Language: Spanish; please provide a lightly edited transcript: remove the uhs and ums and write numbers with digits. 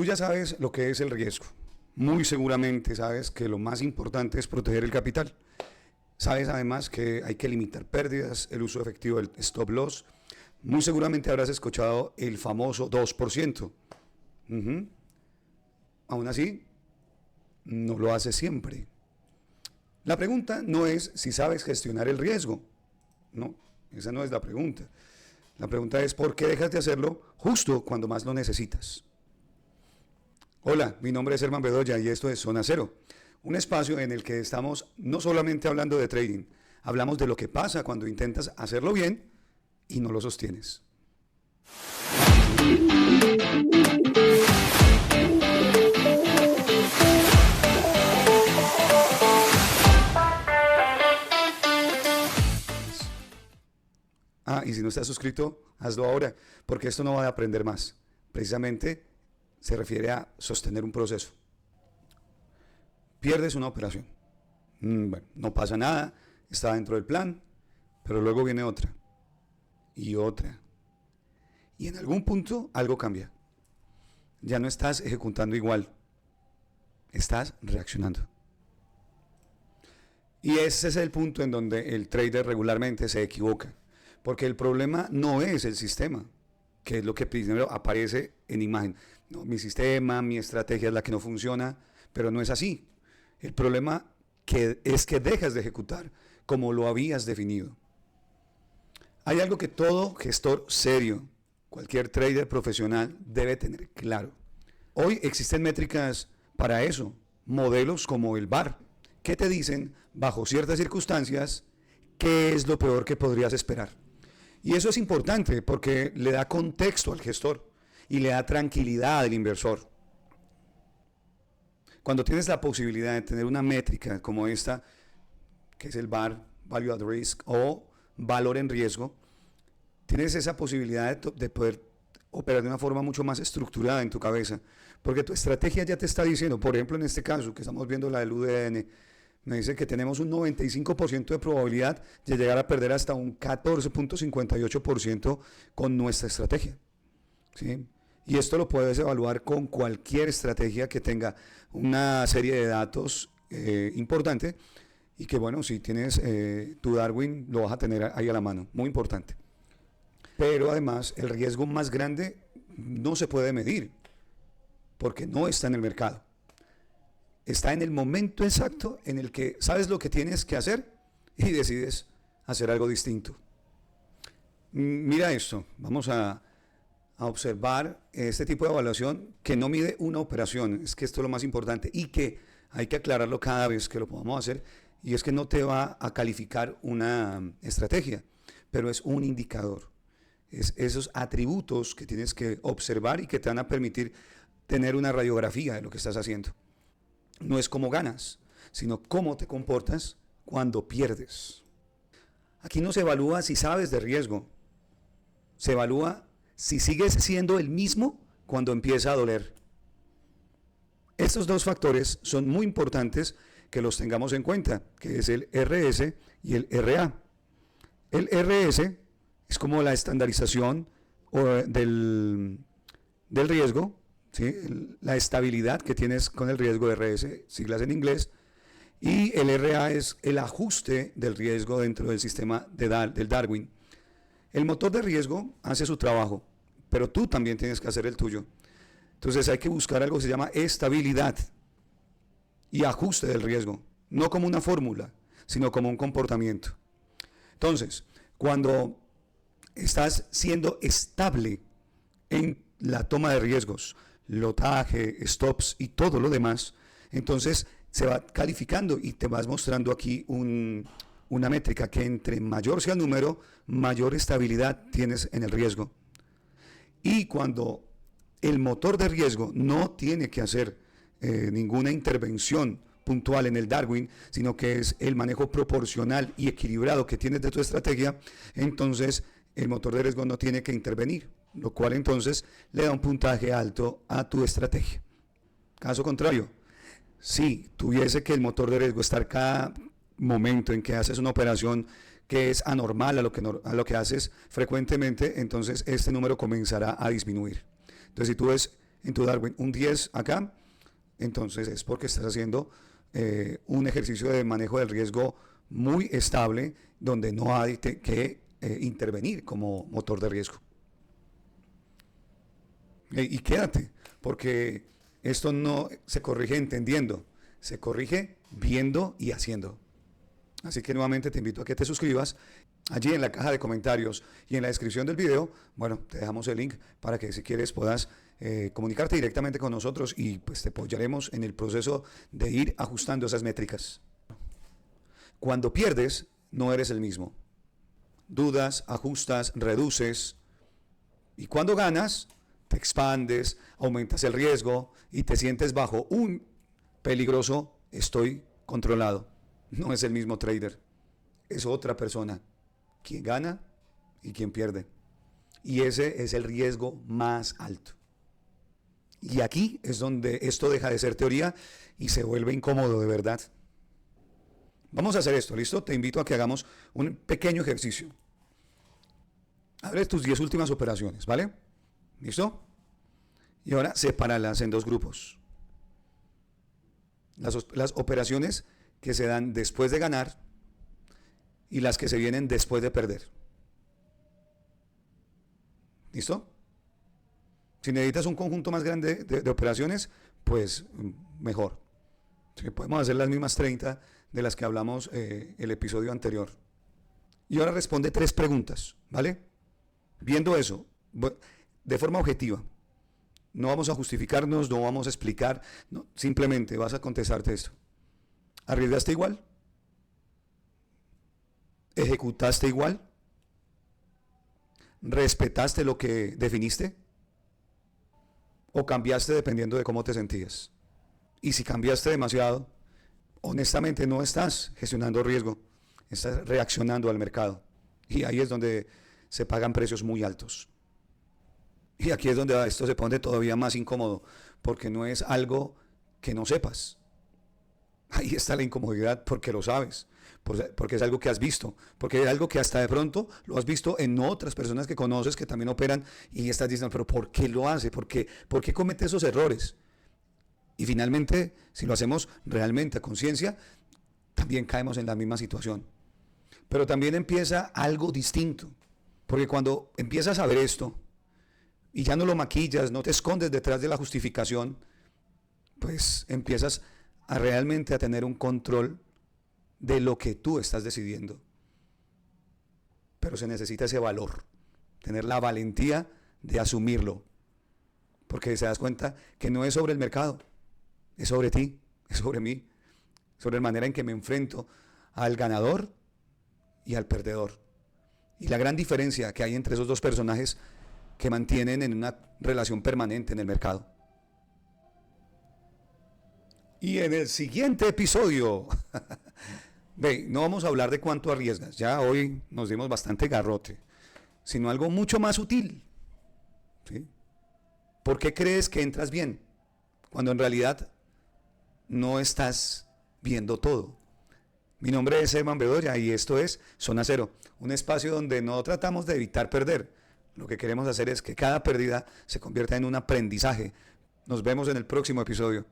Tú ya sabes lo que es el riesgo. Muy seguramente sabes que lo más importante es proteger el capital. Sabes además que hay que limitar pérdidas, el uso efectivo del stop loss. Muy seguramente habrás escuchado el famoso 2%. Ujú. Aún así, no lo haces siempre. La pregunta no es si sabes gestionar el riesgo. No, esa no es la pregunta. La pregunta es ¿por qué dejas de hacerlo justo cuando más lo necesitas? Hola, mi nombre es Herman Bedoya y esto es Zona Cero, un espacio en el que estamos no solamente hablando de trading, hablamos de lo que pasa cuando intentas hacerlo bien y no lo sostienes. Y si no estás suscrito, hazlo ahora, porque esto no va a aprender más. Precisamente se refiere a sostener un proceso. Pierdes una operación. Bueno, no pasa nada, está dentro del plan, pero luego viene otra y otra. Y en algún punto algo cambia. Ya no estás ejecutando igual, estás reaccionando. Y ese es el punto en donde el trader regularmente se equivoca. Porque el problema no es el sistema, que es lo que primero aparece en imagen. No, mi sistema, mi estrategia es la que no funciona, pero no es así. El problema es que dejas de ejecutar como lo habías definido. Hay algo que todo gestor serio, cualquier trader profesional debe tener claro. Hoy existen métricas para eso, modelos como el VAR, que te dicen, bajo ciertas circunstancias, qué es lo peor que podrías esperar. Y eso es importante porque le da contexto al gestor y le da tranquilidad al inversor. Cuando tienes la posibilidad de tener una métrica como esta, que es el VAR, Value at Risk o valor en riesgo, tienes esa posibilidad de poder operar de una forma mucho más estructurada en tu cabeza, porque tu estrategia ya te está diciendo, por ejemplo en este caso que estamos viendo la del UDN, me dice que tenemos un 95% de probabilidad de llegar a perder hasta un 14.58% con nuestra estrategia. ¿Sí? Y esto lo puedes evaluar con cualquier estrategia que tenga una serie de datos importante y que bueno, si tienes tu Darwin lo vas a tener ahí a la mano, muy importante. Pero además el riesgo más grande no se puede medir porque no está en el mercado. Está en el momento exacto en el que sabes lo que tienes que hacer y decides hacer algo distinto. Mira esto, vamos a observar este tipo de evaluación que no mide una operación, es que esto es lo más importante y que hay que aclararlo cada vez que lo podamos hacer, y es que no te va a calificar una estrategia, pero es un indicador. Es esos atributos que tienes que observar y que te van a permitir tener una radiografía de lo que estás haciendo. No es cómo ganas, sino cómo te comportas cuando pierdes. Aquí no se evalúa si sabes de riesgo, se evalúa si sigues siendo el mismo cuando empieza a doler. Estos dos factores son muy importantes que los tengamos en cuenta, que es el RS y el RA. El RS es como la estandarización del riesgo, ¿sí? La estabilidad que tienes con el riesgo de RS, siglas en inglés, y el RA es el ajuste del riesgo dentro del sistema del Darwin. El motor de riesgo hace su trabajo, pero tú también tienes que hacer el tuyo. Entonces hay que buscar algo que se llama estabilidad y ajuste del riesgo, no como una fórmula, sino como un comportamiento. Entonces, cuando estás siendo estable en la toma de riesgos, lotaje, stops y todo lo demás, entonces se va calificando y te vas mostrando aquí una métrica que entre mayor sea el número, mayor estabilidad tienes en el riesgo. Y cuando el motor de riesgo no tiene que hacer ninguna intervención puntual en el Darwin, sino que es el manejo proporcional y equilibrado que tienes de tu estrategia, entonces el motor de riesgo no tiene que intervenir, lo cual entonces le da un puntaje alto a tu estrategia. Caso contrario, si tuviese que el motor de riesgo estar cada momento en que haces una operación que es anormal a lo que haces frecuentemente, entonces este número comenzará a disminuir. Entonces si tú ves en tu Darwin un 10 acá, entonces es porque estás haciendo un ejercicio de manejo del riesgo muy estable, donde no hay que intervenir como motor de riesgo. Y quédate, porque esto no se corrige entendiendo, se corrige viendo y haciendo. Así que nuevamente te invito a que te suscribas. Allí en la caja de comentarios y en la descripción del video, bueno, te dejamos el link para que si quieres puedas comunicarte directamente con nosotros y pues te apoyaremos en el proceso de ir ajustando esas métricas. Cuando pierdes, no eres el mismo. Dudas, ajustas, reduces. Y cuando ganas, te expandes, aumentas el riesgo y te sientes bajo un peligroso estoy controlado. No es el mismo trader, es otra persona. Quien gana y quien pierde. Y ese es el riesgo más alto. Y aquí es donde esto deja de ser teoría y se vuelve incómodo de verdad. Vamos a hacer esto, ¿listo? Te invito a que hagamos un pequeño ejercicio. Abre tus 10 últimas operaciones, ¿vale? ¿Listo? Y ahora sepáralas en dos grupos. Las operaciones que se dan después de ganar y las que se vienen después de perder. ¿Listo? Si necesitas un conjunto más grande de operaciones, pues mejor. Sí, podemos hacer las mismas 30 de las que hablamos el episodio anterior. Y ahora responde 3 preguntas, ¿vale? Viendo eso, de forma objetiva. No vamos a justificarnos, no vamos a explicar, no, simplemente vas a contestarte esto. ¿Arriesgaste igual? ¿Ejecutaste igual? ¿Respetaste lo que definiste? ¿O cambiaste dependiendo de cómo te sentías? Y si cambiaste demasiado, honestamente no estás gestionando riesgo, estás reaccionando al mercado. Y ahí es donde se pagan precios muy altos. Y aquí es donde esto se pone todavía más incómodo, porque no es algo que no sepas. Ahí está la incomodidad porque lo sabes, porque es algo que has visto, porque es algo que hasta de pronto lo has visto en otras personas que conoces que también operan y estás diciendo, pero ¿por qué lo hace? ¿Por qué comete esos errores? Y finalmente, si lo hacemos realmente a conciencia, también caemos en la misma situación. Pero también empieza algo distinto, porque cuando empiezas a ver esto y ya no lo maquillas, no te escondes detrás de la justificación, pues empiezas a realmente a tener un control de lo que tú estás decidiendo. Pero se necesita ese valor, tener la valentía de asumirlo, porque se das cuenta que no es sobre el mercado, es sobre ti, es sobre mí, sobre la manera en que me enfrento al ganador y al perdedor. Y la gran diferencia que hay entre esos dos personajes que mantienen en una relación permanente en el mercado. Y en el siguiente episodio, no vamos a hablar de cuánto arriesgas, ya hoy nos dimos bastante garrote, sino algo mucho más sutil. ¿Sí? ¿Por qué crees que entras bien cuando en realidad no estás viendo todo? Mi nombre es Eman Bedoya y esto es Zona Cero, un espacio donde no tratamos de evitar perder. Lo que queremos hacer es que cada pérdida se convierta en un aprendizaje. Nos vemos en el próximo episodio.